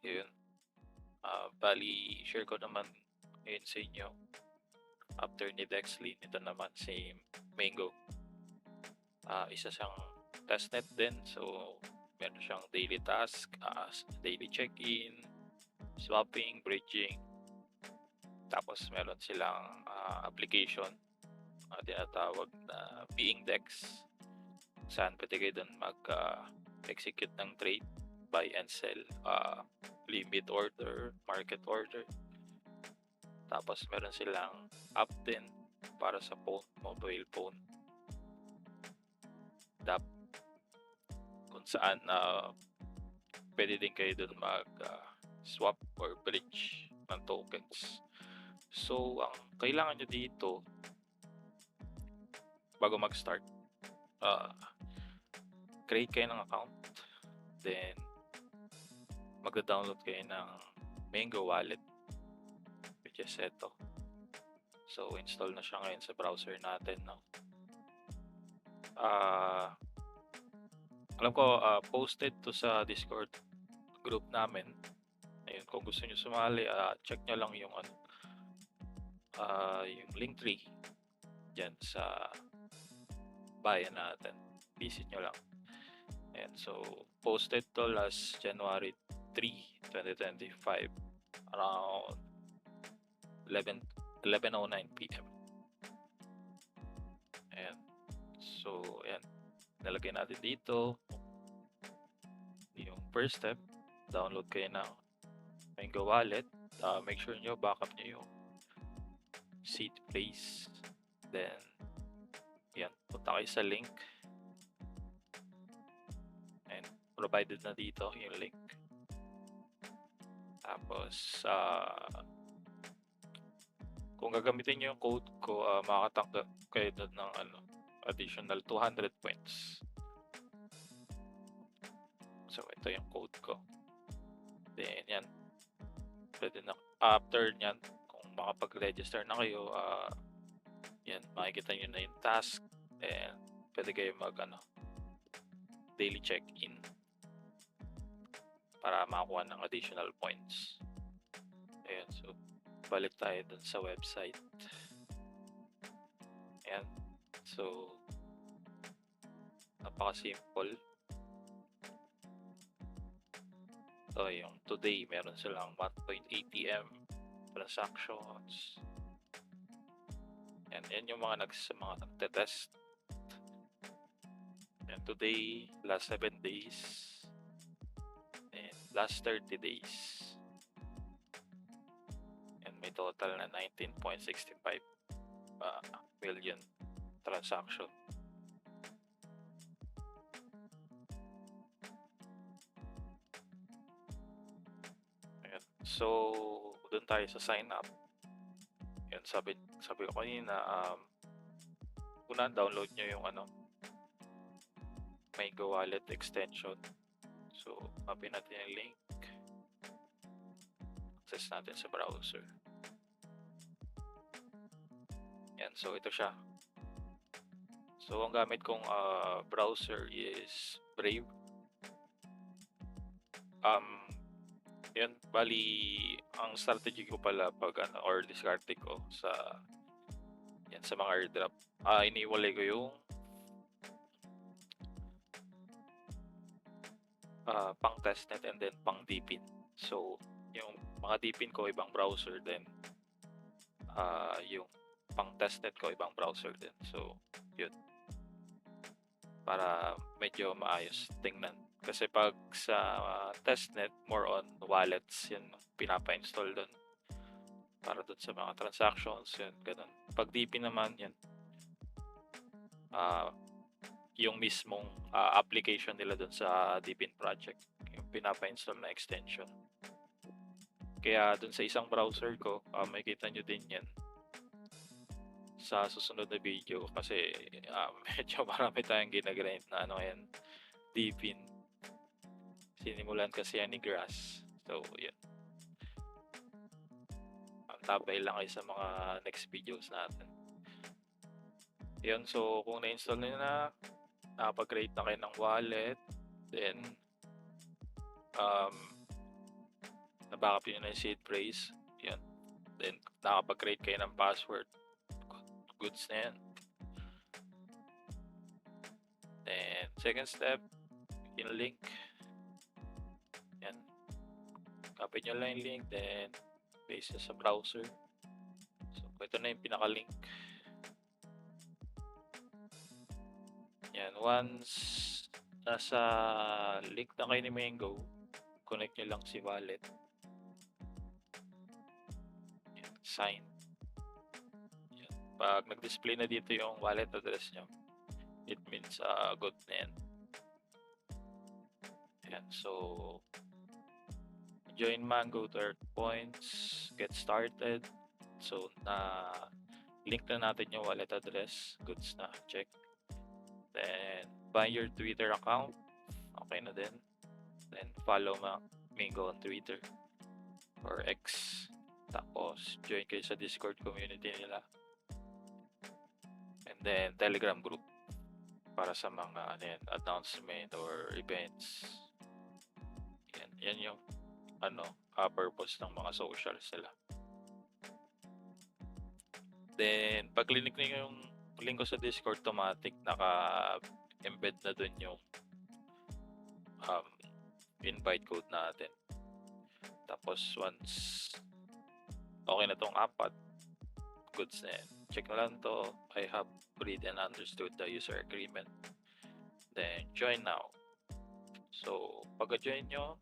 Yun. Bali, share ko naman ngayon sa inyo. After ni Dexlin, ito naman si Mango. Isa siyang testnet din. So, meron siyang daily task, daily check-in, swapping, bridging. Tapos meron silang application, tinatawag na Being Dex. Saan pwede kayo doon mag-execute ng trade, buy and sell, limit order, market order. Tapos meron silang app din para sa phone, mobile phone. Kung saan pwede din kayo doon mag-swap or bridge ng tokens. So, ang kailangan nyo dito bago mag-start, create kayo ng account. Then, magda-download kayo ng Mango Wallet, which is ito. So, install na siya ngayon sa browser natin, no? Alam ko, posted to sa Discord group namin. Ayun, kung gusto nyo sumali, check nyo lang yung yung Linktree dyan sa bayan natin. Visit nyo lang. Ayan, so posted to last January 3, 2025 around 11:09 p.m. Ayan. So, ayan. Nalagay natin dito yung first step. Download kayo ng Mango Wallet. Make sure nyo backup nyo yung seed place. Then, yan, punta kayo sa link. And provided na dito yung link. Tapos, kung gagamitin nyo yung code ko, makakatanggap kayo doon ng additional 200 points. So, ito yung code ko. Then, yan. Pwede na, after nyan, kung makapag-register na kayo, yan, makikita nyo na yung task. And, pwede kayo daily check-in para makakuha ng additional points. Ayan, so, balik tayo dun sa website. Ayan. So, napaka-simple. So, yung today, meron silang 1.8 ATM transactions. Yan yung mga nagte-test. And today, last 7 days, and last 30 days. And may total na 19.65 million transaction. Ayan. So, doon tayo sa sign up. Yan, sabi ko kanina, una download nyo yung Mango Wallet extension. So, copy natin yung link. Access natin sa browser. Yan, so ito siya. So, ang gamit kong browser is Brave. Yan, bali, ang strategy ko pala pag or discarding ko sa mga airdrop, iniwalay ko yung pang testnet and then pang DPIN. So, yung mga DPIN ko ibang browser din. Yung pang testnet ko ibang browser din. So, yun. Para medyo maayos tingnan. Kasi pag sa testnet, more on wallets, yun, pinapa-install doon. Para doon sa mga transactions, yun, ganun. Pag DP naman, yan, yung mismong application nila doon sa DPIN project, yung pinapa-install na extension. Kaya doon sa isang browser ko, makikita nyo din yan sa susunod na video kasi medyo marami tayong ginagrind na yan, DPIN. Sinimulan kasi yan ni Grass. So, yun. Tabay lang kayo sa mga next videos natin. Yun, so kung na-install nyo na, nakapag-create na kayo ng wallet, then na-backup nyo na yung seed phrase. Yan. Then, nakapag-create kayo ng password. Goods na yan. Then, second step, yung link. Yan. Copy nyo lang yung link, then paste sa browser. So, ito na yung pinaka-link. Yan. Once nasa link na kayo ni Mango, connect nyo lang si wallet. Yan. Sign. Yan. Pag nag-display na dito yung wallet address nyo, it means good na yan. Yan. So, join Mango to earn points, get started. So, link na natin yung wallet address. Goods na. Check. Then, find your Twitter account. Okay na din. Then, follow Mango on Twitter or X. Tapos, join kayo sa Discord community nila. And then, Telegram group para sa mga announcement or events. Yan yung purpose ng mga socials nila. Then, pag click nyo yung link ko sa Discord, automatic naka-embed na dun yung invite code natin. Tapos, once okay na tong apat, goods na yan. Check na lang to. I have read and understood the user agreement. Then, join now. So, pag-join nyo,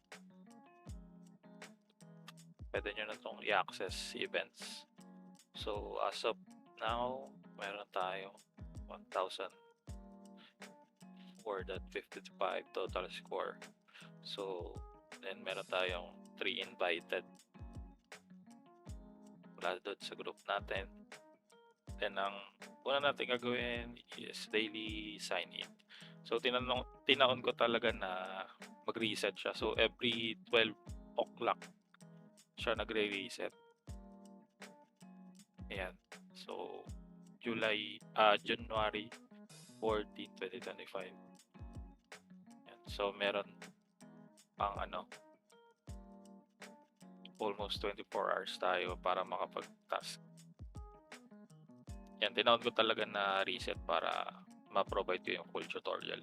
pwede nyo na itong i-access events. So, as of now, meron tayo 1,004.55 total score. So, then meron tayong 3 invited mula doon sa group natin. Then, ang una natin gagawin is daily sign-in. So, tinaon ko talaga na mag-reset siya. So, every 12 o'clock siya nagre-reset. Ayan. So, January 14, 2025. Ayan. So, meron pang almost 24 hours tayo para makapag-task. Yan, tinaon ko talaga na reset para ma-provide ko yung full tutorial.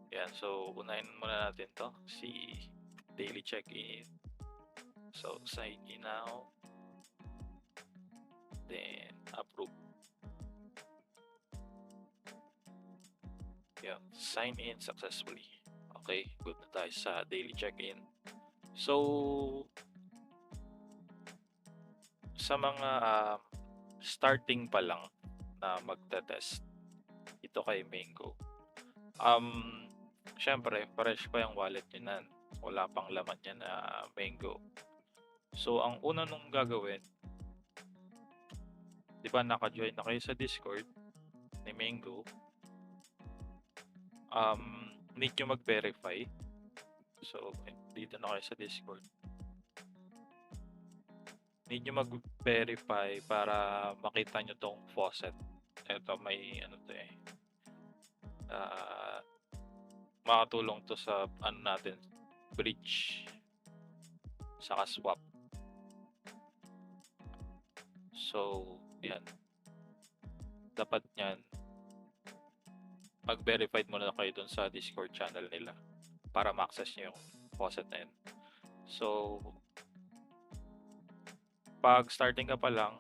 Yan, so unahin muna natin to, si daily check-in. So, sign in now. Then, approve. Yan, sign in successfully. Okay, good na tayo sa daily check-in. So, sa mga starting pa lang na magte-test ito kay Mango, syempre fresh pa yung wallet nyo na, wala pang laman niya na Mango. So, ang una nung gagawin, di ba naka-join na kayo sa Discord ni Mango, need nyo mag-verify. So, dito na kayo sa Discord. Need nyo mag-verify para makita nyo tong faucet. Ito may makatulong to sa natin, bridge saka swap. So, yan. Dapat yan, mag-verified muna kayo dun sa Discord channel nila para ma-access nyo yung faucet na yun. So, pag starting ka pa lang,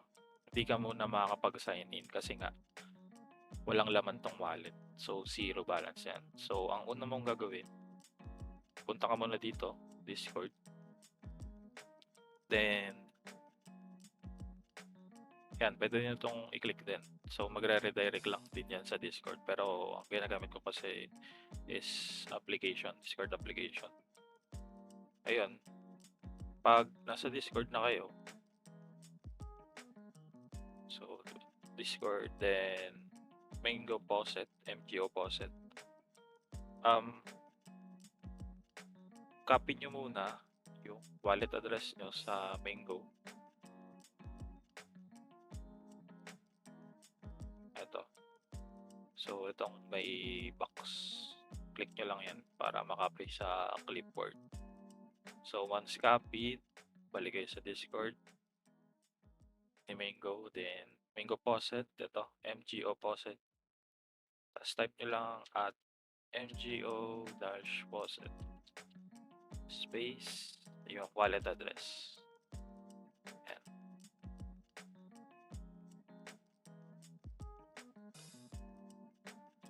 hindi ka muna makakapag-sign in kasi nga walang laman tong wallet. So, zero balance yan. So, ang una mong gagawin, punta ka muna dito, Discord. Then, yan, pwede nyo itong i-click din. So, magre-redirect lang din yan sa Discord. Pero, ang ginagamit ko kasi is application, Discord application. Ayun. Pag nasa Discord na kayo, so, Discord, then, Mango Faucet, MGO Faucet. Copy nyo muna yung wallet address nyo sa Mango. Ito. So, itong may box. Click nyo lang yan para makapay sa clipboard. So once copied, balik kayo sa Discord ni Mango, then Mango Poset, ito, MGO Poset. Tapos type nyo lang at MGO-Poset space yung wallet address. Yan.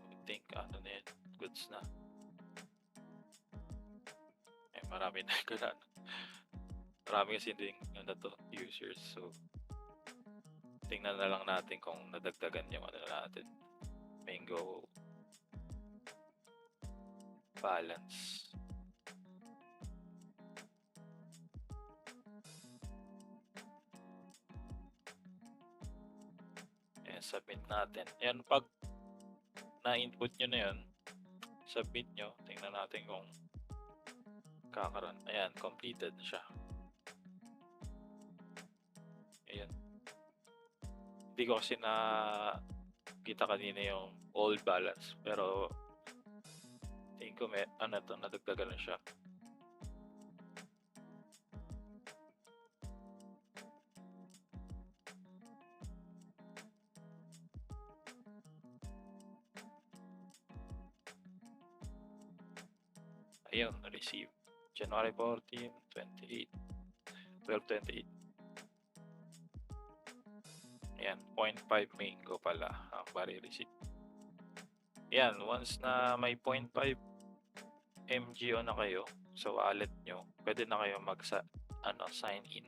I think ano na yun, goods na. Marami na ganun. Marami kasi din ano to, users. So, tingnan na lang natin kung nadagdagan yung ano natin. Mango balance. Ayan, submit natin. Ayan, pag na-input nyo na yun, submit nyo. Tingnan natin kung kakaroon. Ayan, completed na siya. Ayan. Hindi ko kasi na kita kanina yung old balance. Pero tingin ko may ano to, nadagdagan na siya. Ayun, receive. January 14, 28, 12/28. Ayan, 0.5 Mango pala ang bari receipt. Ayan, once na may 0.5 MGO na kayo sa wallet nyo, pwede na kayo sign in.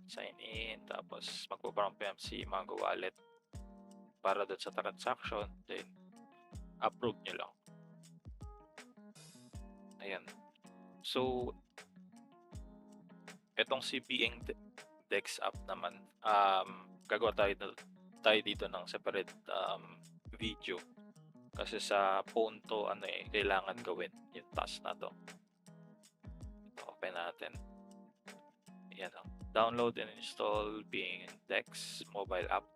Sign in, tapos magpo-prompt si Mango Wallet para doon sa transaction, then approve nyo lang. Ayan. So, etong si Being Dex app naman, gagawa tayo dito ng separate video. Kasi sa phone to, kailangan gawin yung task na to. Ito, open natin. Ayan lang. Download and install Being Dex mobile app.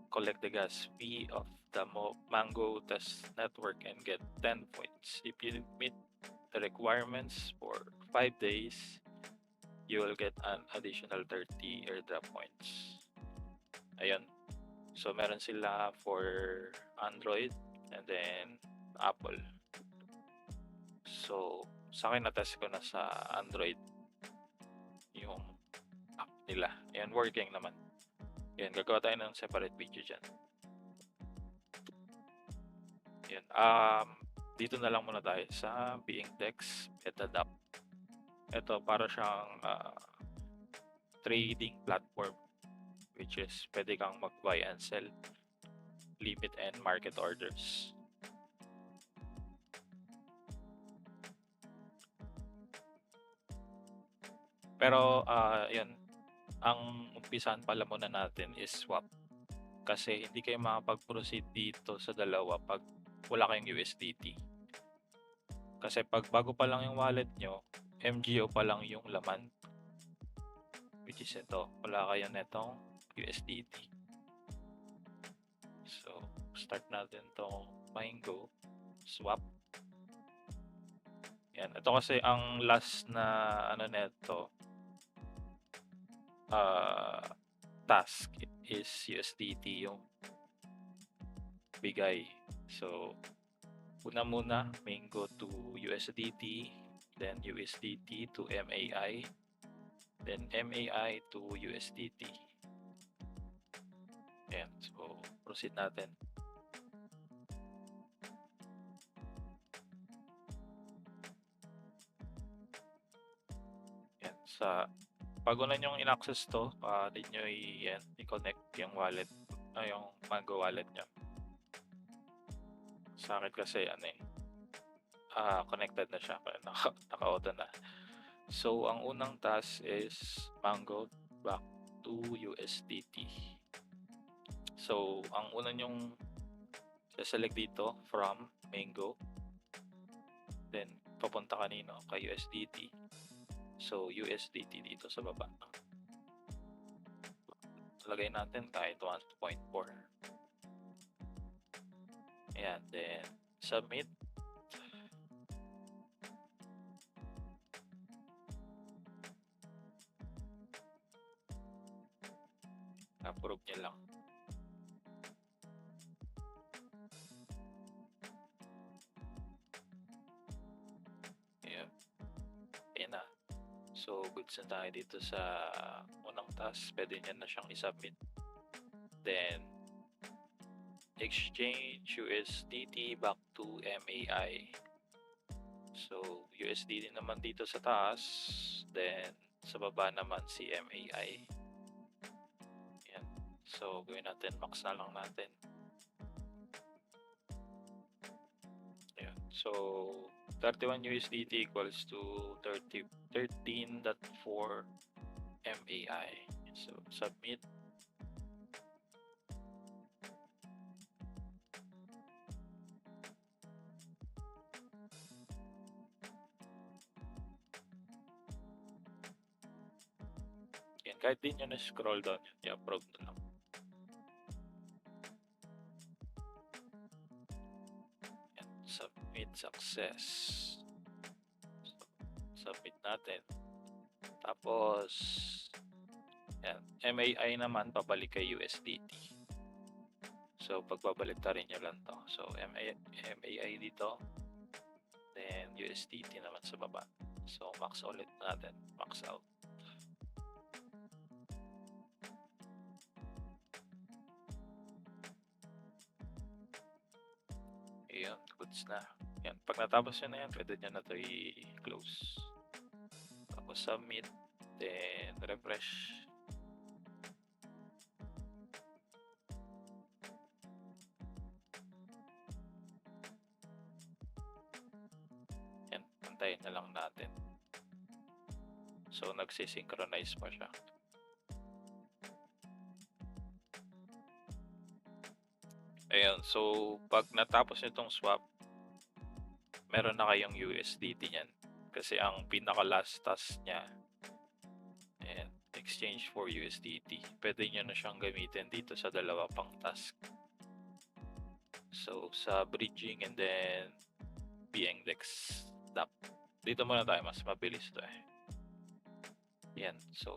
Collect the gas fee of the Mango test network and get 10 points. If you meet the requirements for 5 days, you will get an additional 30 airdrop points. Ayun. So, meron sila for Android and then Apple. So, sa akin na-test ko na sa Android yung app nila. Ayan, working naman. Ayan, gagawa tayo ng separate video dyan. Ayan, dito na lang muna tayo sa Being Dex Beta app. Ito, para siyang trading platform, which is pwede kang mag-buy and sell, limit and market orders. Pero yun, ang umpisan pala muna natin is swap. Kasi hindi kayo makapag-proceed dito sa dalawa pag wala kayong USDT. Kasi pag bago pa lang yung wallet nyo, MGO pa lang yung laman. Which is ito, wala kayo netong USDT. So, start natin tong Mango swap. Yan, ito kasi ang last na neto task is USDT yung bigay. So, una muna Mango to USDT, then USDT to MAI, then MAI to USDT. Ayan, so proceed natin. Ayan, pag una nyong in-access to, need nyo i-connect yung wallet, yung Mango wallet nyo. Sa akin kasi connected na siya, naka-auto na. So, ang unang task is Mango back to USDT. So, ang una nyong select dito from Mango, then papunta kanino kay USDT. So, USDT dito sa baba. Lagay natin kahit 1.4. Ayan, then submit. Approve nyo lang. Ayan. Ayan na. So, goods na tayo dito sa unang task. Pwede nyo na siyang isubmit. Then, exchange USDT back to MAI. So, USDT naman dito sa taas. Then, sa baba naman si MAI. Ayan. So, gawin natin. Max na lang natin. Ayan. So, 31 USDT equals to 13.4 MAI. So, submit. Yan, kahit din nyo na-scroll down yun, i-approve na lang. Yan, submit success. So, submit natin. Tapos, yan, MAI naman, pabalik kay USDT. So, pagbabalik ta rin nyo lang to. So, MAI dito. Then, USDT naman sa baba. So, max ulit natin. Max out. Ayan, goods na. Yan, pag natapos nyo na yan, pwede nyo na ito i-close. Tapos submit. Then, refresh. Yan, antayin na lang natin. So, nagsisynchronize pa siya. Ayan, so pag natapos itong swap, meron na kayong USDT niyan. Kasi ang pinaka last task niya, ayan, exchange for USDT. Pwede nyo na siyang gamitin dito sa dalawa pang task. So, sa bridging and then BNDEX DApp. Dito muna tayo, mas mabilis to eh. Yan, so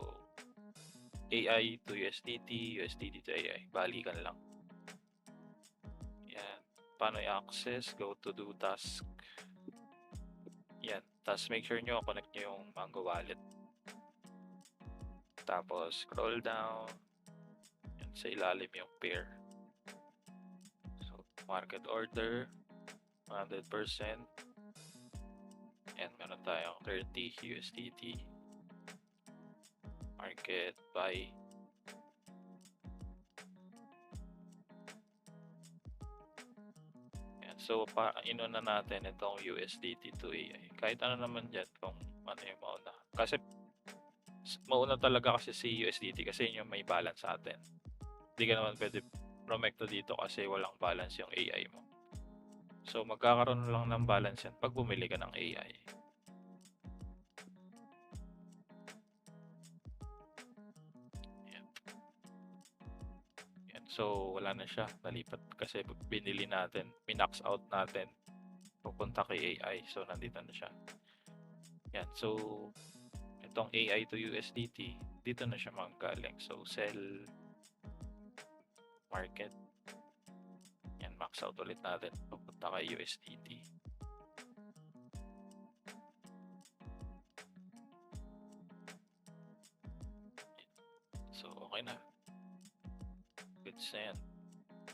AI to USDT, USDT to AI. Balikan lang. Yan. Paano i-access? Go to do task. Yan. Tapos make sure nyo connect nyo yung Mango Wallet. Tapos scroll down. Yan, sa ilalim yung pair. So market order 100%. Yan, meron tayong 30 USDT. Market buy. So, inuna natin itong USDT to AI. Kahit ano naman dyan kung ano yung mauna. Kasi, mauna talaga kasi si USDT kasi yun yung may balance sa atin. Hindi ka naman pwede promekto dito kasi walang balance yung AI mo. So, magkakaroon lang ng balance yan pag bumili ka ng AI. Yan. Yan. So, wala na siya. Nalipat kasi binili natin, minax out natin pupunta kay AI. So, nandito na siya. Yan. So, itong AI to USDT, dito na siya magaling. So, sell market. Yan, max out ulit natin. Pupunta kay USDT. So, okay na. Goods na yan.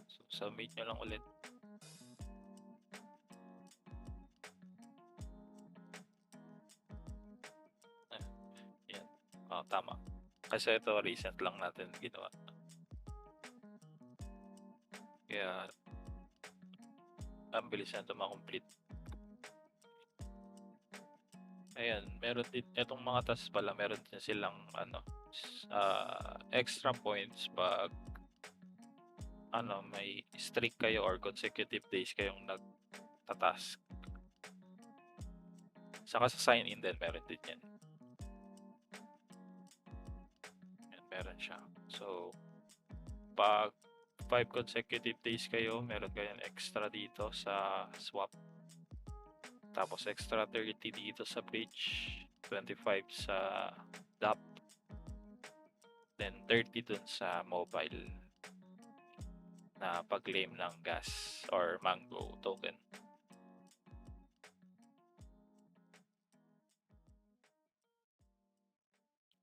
So, submit nyo lang ulit. Yan. Oh, tama. Kasi ito recent lang natin ginawa. Kaya, ang bilis na ito makomplete. Ayan, meron din, itong mga tasks pala, meron din silang extra points pag may streak kayo or consecutive days kayong nagtatask. Saka sa sign in din, meron din yan. Yan, meron siya. So, pag 5 consecutive days kayo, meron kayong extra dito sa swap. Tapos extra 30 dito sa bridge, 25 sa DApp. then 30 dun sa mobile na pag-claim ng gas or Mango token.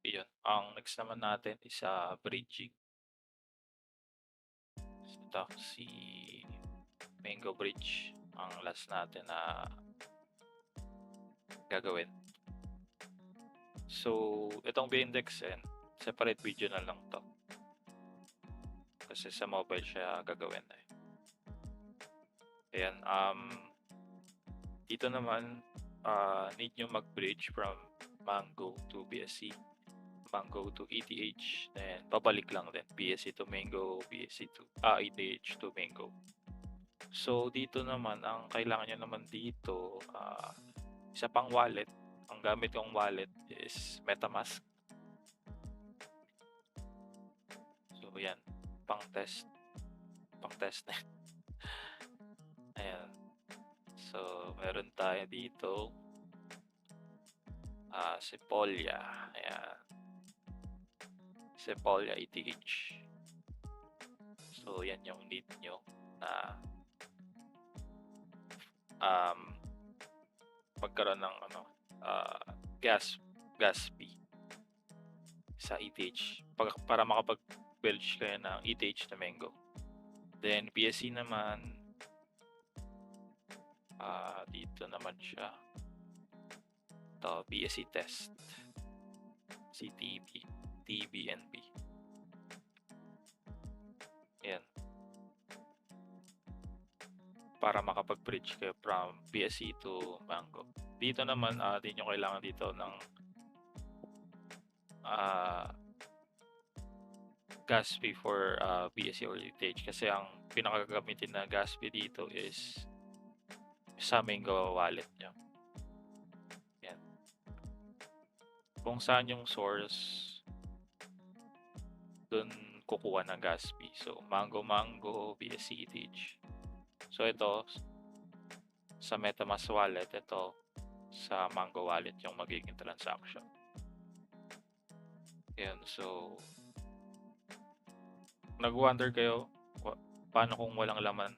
Yun. Ang next naman natin is bridging. Ito, si Mango Bridge ang last natin na gagawin. So, itong B-index separate video na lang to. Kasi sa mobile siya gagawin eh. Ayan, dito naman, need nyo mag-bridge from Mango to BSC, Mango to ETH, then pabalik lang din, BSC to Mango, BSC to ETH to Mango. So, dito naman, ang kailangan nyo naman dito, isa pang wallet. Ang gamit kong wallet is MetaMask. So, yan, pang test net. Ayan. So, meron tayo dito Sepolia. Ayan. Sepolia ETH. So, yan yung need nyo na magkaroon ng gas fee sa ETH para makapag-belch kayo ng ETH na Mango. Then, BSC naman, dito naman siya. Ito, BSC test. CTB, TBNB. Yan. Para makapag-bridge kayo from BSC to Mango. Dito naman, di nyo kailangan dito ng gas fee for BSC or ETH kasi ang pinakagamitin na gas fee dito is sa Mango wallet nyo. Yan. Kung saan yung source, dun kukuha ng gas fee. So, Mango, BSC, ETH. So, ito, sa MetaMask wallet, ito, sa Mango wallet yung magiging transaction. Yan. So, nag-wonder kayo, paano kung walang laman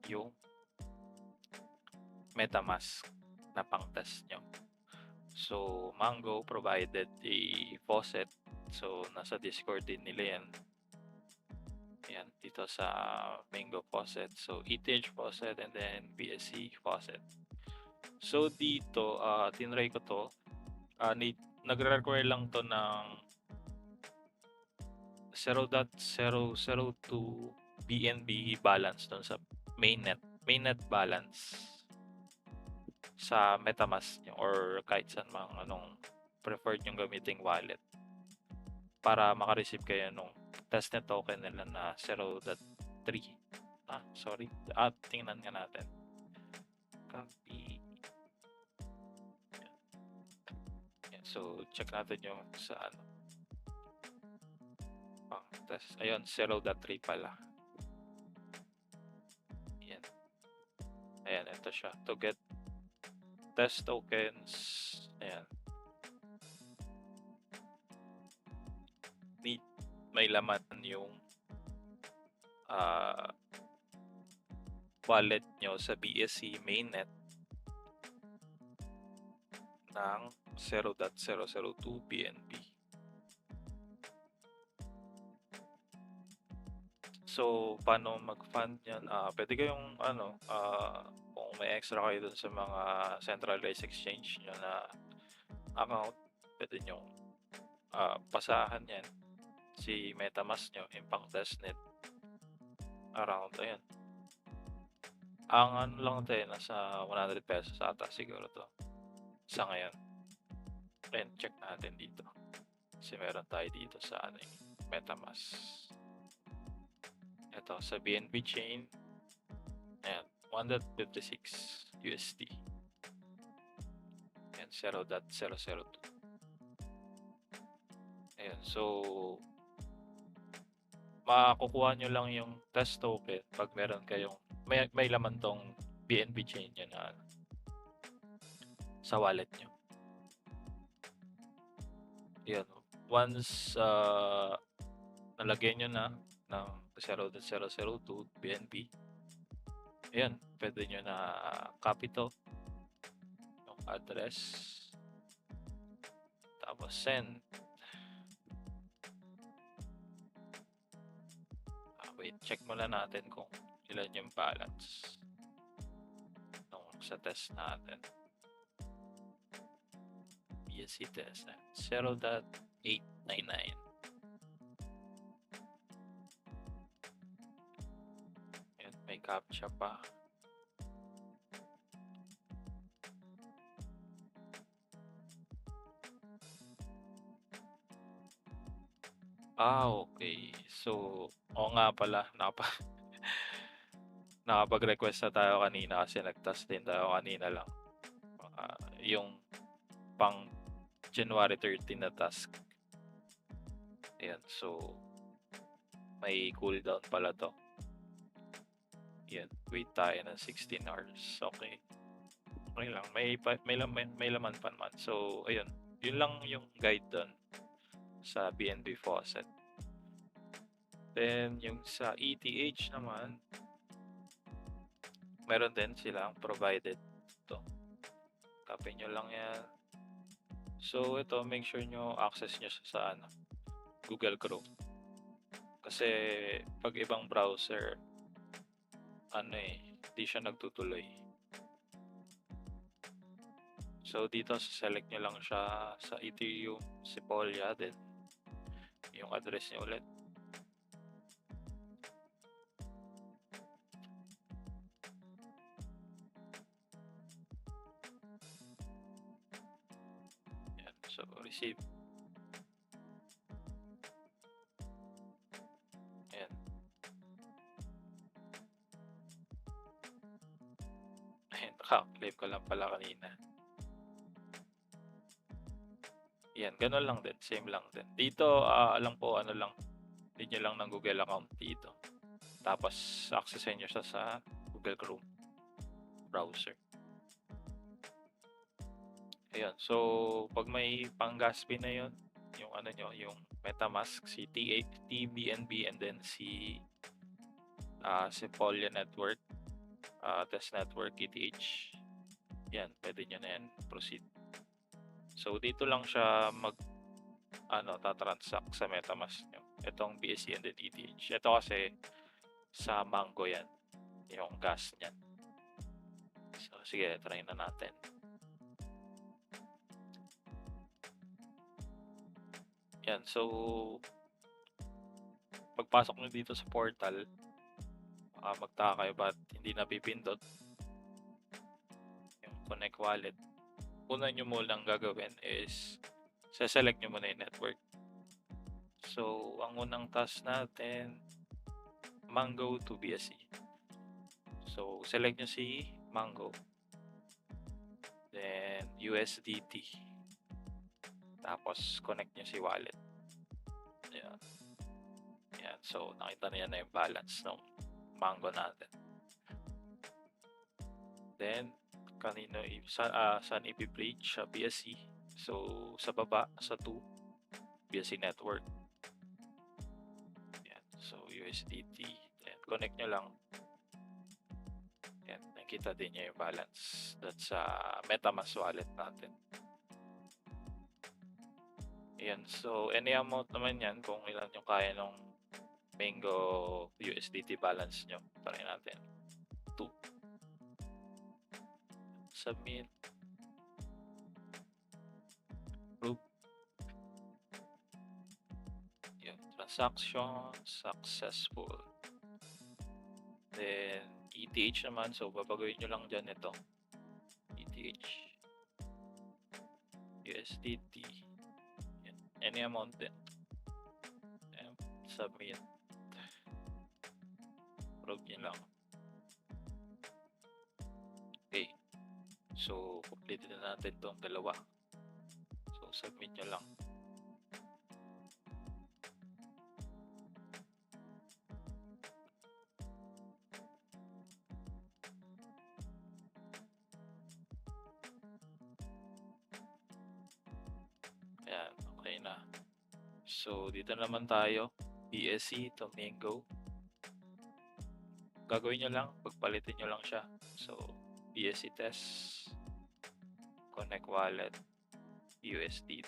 yung MetaMask na pang-test nyo? So, Mango provided a faucet. So, nasa Discord din nila yan. Yan, dito sa Mango faucet. So, ETH faucet and then BSC faucet. So, dito, tinry ko to. Nagre-require lang to ng 0.002 BNB balance doon sa mainnet balance sa MetaMask nyo or kahit saan anong preferred yung gamiting wallet para makareceive kayo nung testnet token nila na 0.3. Sorry. Tingnan nga natin. Copy. Yan. So, check natin yung sa pang test. Ayun, 0.3 pala. Yan. Ayan, ito siya. To get test tokens, ayan, may laman yung wallet nyo sa BSC mainnet ng 0.002 BNB. So, paano mag-fund yan? Pwede kayong kung may extra kayo dun sa mga centralized exchange nyo na account, pwede nyo pasahan yan si MetaMask nyo, Impact Testnet around, ayan. Ang lang tayo, nasa 100 pesos ata siguro to sa ngayon. And check natin dito kasi meron tayo dito sa MetaMask. Ito sa BNB chain, ayan, 156 USD and 0.002. Ayan, so makukuha nyo lang yung test token pag meron kayong may laman tong BNB chain nyo na sa wallet nyo. Yan. Once nalagyan nyo na ng 0.002 BNB, ayan, pwede nyo na copy to, yung address, tapos send. Wait, check muna natin kung ilan yung balance nung sa test natin. BSC test 0.899. Ayan, may captcha pa. Okay. So, oo nga pala, nakapag-request na tayo kanina kasi nag-task din tayo kanina lang. Yung pang January 13 na task. Ayan, so may cooldown pala to. Ayan, wait tayo ng 16 hours. Okay. Okay lang, may laman pa naman. So, ayun, yun lang yung guide doon sa BNB Faucet. Then, yung sa ETH naman, meron din silang provided to. Copy nyo lang yan. So, ito, make sure nyo access nyo sa Google Chrome. Kasi, pag ibang browser, di siya nagtutuloy. So, dito, select nyo lang siya sa Ethereum, Sepolia, then yung address nyo ulit. Yan, so receive. Ayan. Ayan, naka-claim ko lang pala kanina. Yan, ganun lang din, same lang din. Dito, alam po, lang, hindi nyo lang ng Google account dito. Tapos, accessin nyo siya sa Google Chrome browser. Ayan, so, pag may pang-gas-fee na yun, yung yung MetaMask, si TBNB, and then si Sepolia Network, Test Network, ETH. Yan, pwede nyo na yan, proceed. So, dito lang siya tatransact sa MetaMask nyo. Itong BSC and then ETH. Ito kasi sa Mango yan, yung gas niyan. So, sige, try na natin. Yan, so, pagpasok nyo dito sa portal, magtaka kayo ba't hindi napipindot yung Connect Wallet. Una nyo munang gagawin is select nyo muna yung network. So, ang unang task natin, Mango to BSC. So, select nyo si Mango. Then, USDT. Tapos, connect nyo si wallet. Ayan. Ayan. So, nakita niya na yung balance ng Mango natin. Then, saan i-bridge sa BSC? So, sa baba, sa 2, BSC network. Ayan. So, USDT. Then, connect nyo lang. Ayan. Nakita din niya yung balance. That's sa MetaMask wallet natin. Ayan. So, any amount naman yan kung ilan yung kaya ng Mango USDT balance nyo. Try natin. 2. Submit. Group. Yun. Transaction successful. Then, ETH naman. So, babaguhin nyo lang dyan ito. ETH. USDT. Yan. Any amount din. Ayan. Submit. Prove nyo lang. Okay. So, complete na natin itong dalawa. So, submit nyo lang. Ayan, okay na. So, dito naman tayo. BSC to Mango. Gagawin nyo lang, pagpalitin nyo lang siya. So, BSC test, connect wallet, USDT.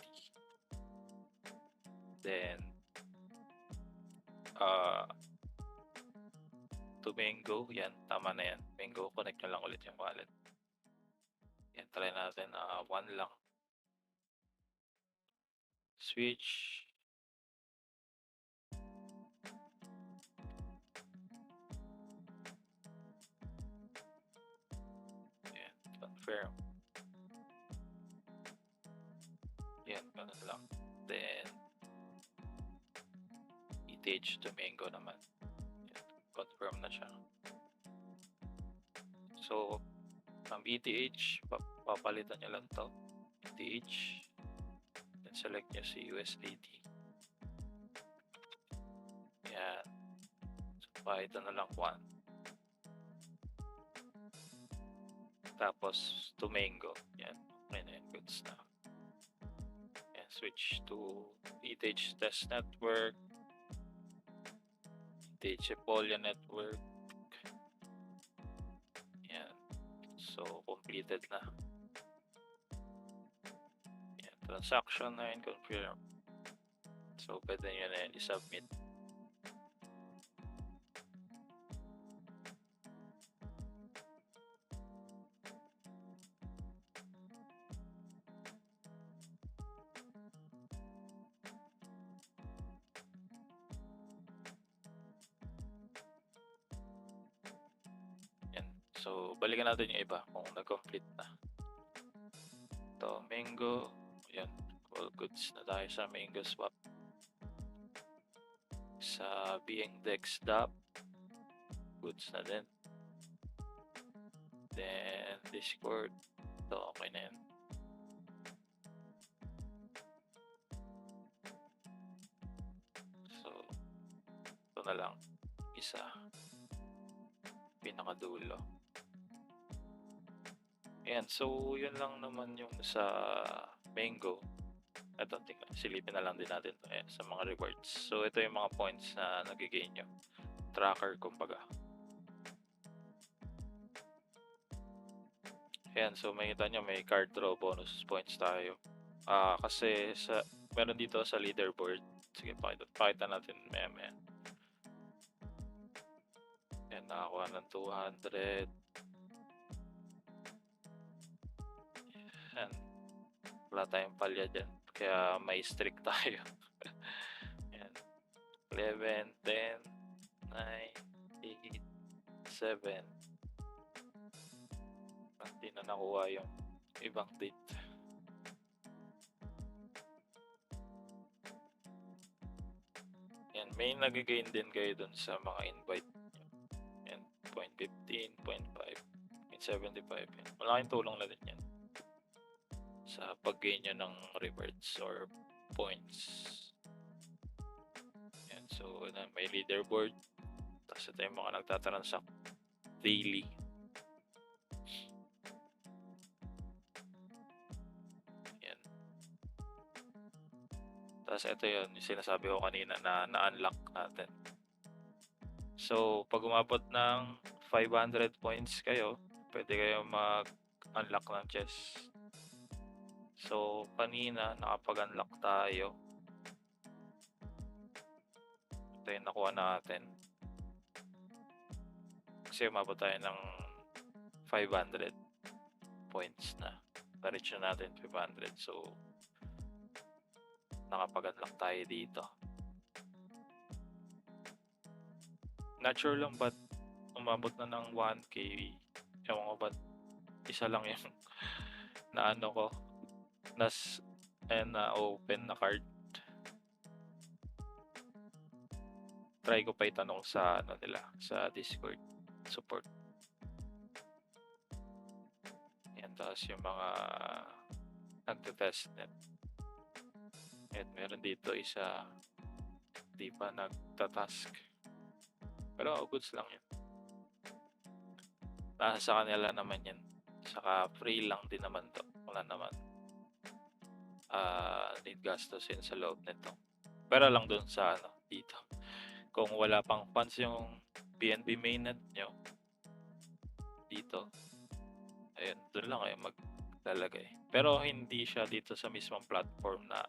Then, to Mango, yan, tama na yan. Mango, connect nyo lang ulit yung wallet. Yan, try natin, 1 lang. Switch. Yan, confirm. Yan, ganun lang. Then, ETH to Mango naman. Yan, confirm na siya. So, from ETH, papalitan nyo lang to. ETH. Then, select nyo si USDT. Yan. So, pakita na lang 1. Tapos, to Mango. Yan. Okay na yan. Goods na. Yan. Switch to ETH test network. ETH Epolia network. Yan. So, completed na. Yan. Transaction na yun. Confirm. So, pwede nyo na yan i-submit. Yan. So, balikan natin yung iba kung nag-complete na. Ito, Mango. Yan. All goods na tayo sa Mango Swap. Sa BNDEX DApp, goods na din. Then, Discord. Ito, okay na yan. So, ito na lang. Isa. Pinakadulo. Ayan, so yun lang naman yung sa Mango. Ito, silipin na lang din natin sa mga rewards. So, ito yung mga points na nagigain nyo. Tracker, kumbaga. Ayan, so makita nyo may card draw bonus points tayo. Kasi meron dito sa leaderboard. Sige, pakita natin maya. Ayan, nakakuha ng 200. Ayan. Wala tayong palya dyan. Kaya may streak tayo. Ayan. 11, 10, 9, 8, 7. Hindi na nakuha yung ibang date. Ayan. May nagigain din kayo dun sa mga invite. Ayan. 0.15, 0.5, 0.75. Malaking tulong na din yan sa pag-gain nyo ng rewards or points. Yan, so may leaderboard. Tapos ito yung mga nagtatransact daily. Yan. Tapos ito yun, yung sinasabi ko kanina na na-unlock natin. So, pag umabot ng 500 points kayo, pwede kayo mag-unlock ng chest. So, kanina nakapag-unlock tayo. Ito yung nakuha natin. Kasi umabot tayo ng 500 points na. Na-reach na natin 500. So, nakapag-unlock tayo dito. Not sure lang ba't umabot na ng 1k. Ewan ko ba't isa lang yung na-ano ko. Na-open na card. Try ko pa itanong sa nila, sa Discord support. Yan, tapos yung mga nagte-test net. At meron dito isa di pa nagtatask. Pero goods lang yun. Nasa sa kanila naman yan. Saka free lang din naman to. Wala naman need gastusin sa loob nito. Pero lang dun sa dito. Kung wala pang funds yung BNB mainnet nyo, dito, ayun, dun lang kayo maglalagay. Pero hindi siya dito sa mismong platform na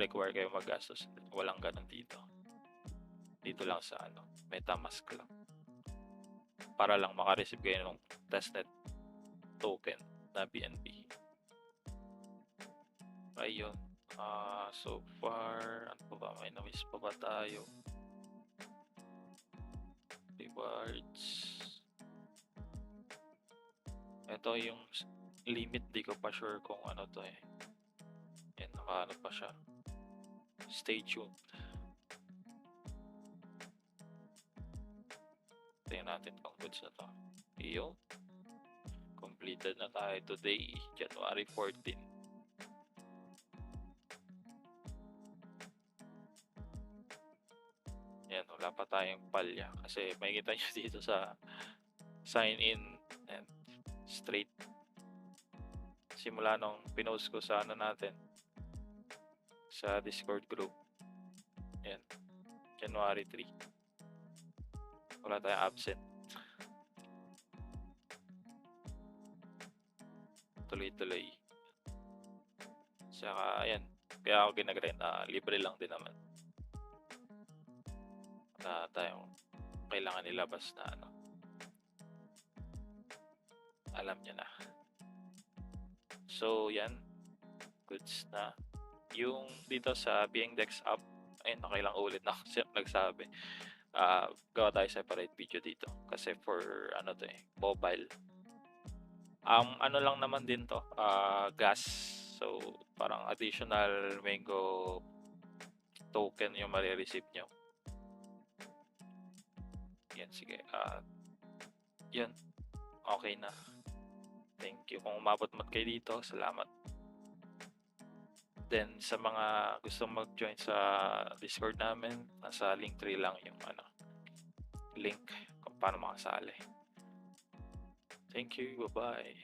require kayo maggastos. Walang ganun dito. Dito lang sa MetaMask lang. Para lang makareceive kayo ng testnet token na BNB. Ayun. So far, ano pa ba? May na-miss pa ba tayo? Rewards. Ito yung limit, di ko pa sure kung ano to eh. Yan, nakaano pa siya. Stay tuned. Tingnan natin kung goods na to. Iyo. Completed na tayo today, January 14. Yan, wala pa tayong palya. Kasi makikita nyo dito sa sign in and straight. Simula nung pinost ko sa natin, sa Discord group. Yan, January 3. Wala tayong absent. Tuloy-tuloy. Saka, ayan. Kaya ako ginagrind. Libre lang din naman. Tayong kailangan nilabas na alam niya na. So, yan. Goods na. Yung dito sa BNDEX app, ayun, nakailang ulit na ako nagsabi. Gawa tayo separate video dito. Kasi for, mobile. Ano lang naman din to, gas. So, parang additional Mango token yung marireceive nyo. Yan, sige. Yan. Okay na. Thank you. Kung umabot man kayo dito, salamat. Then, sa mga gusto mag-join sa Discord namin, nasa Linktree lang yung link kung paano makasali. Thank you. Bye-bye.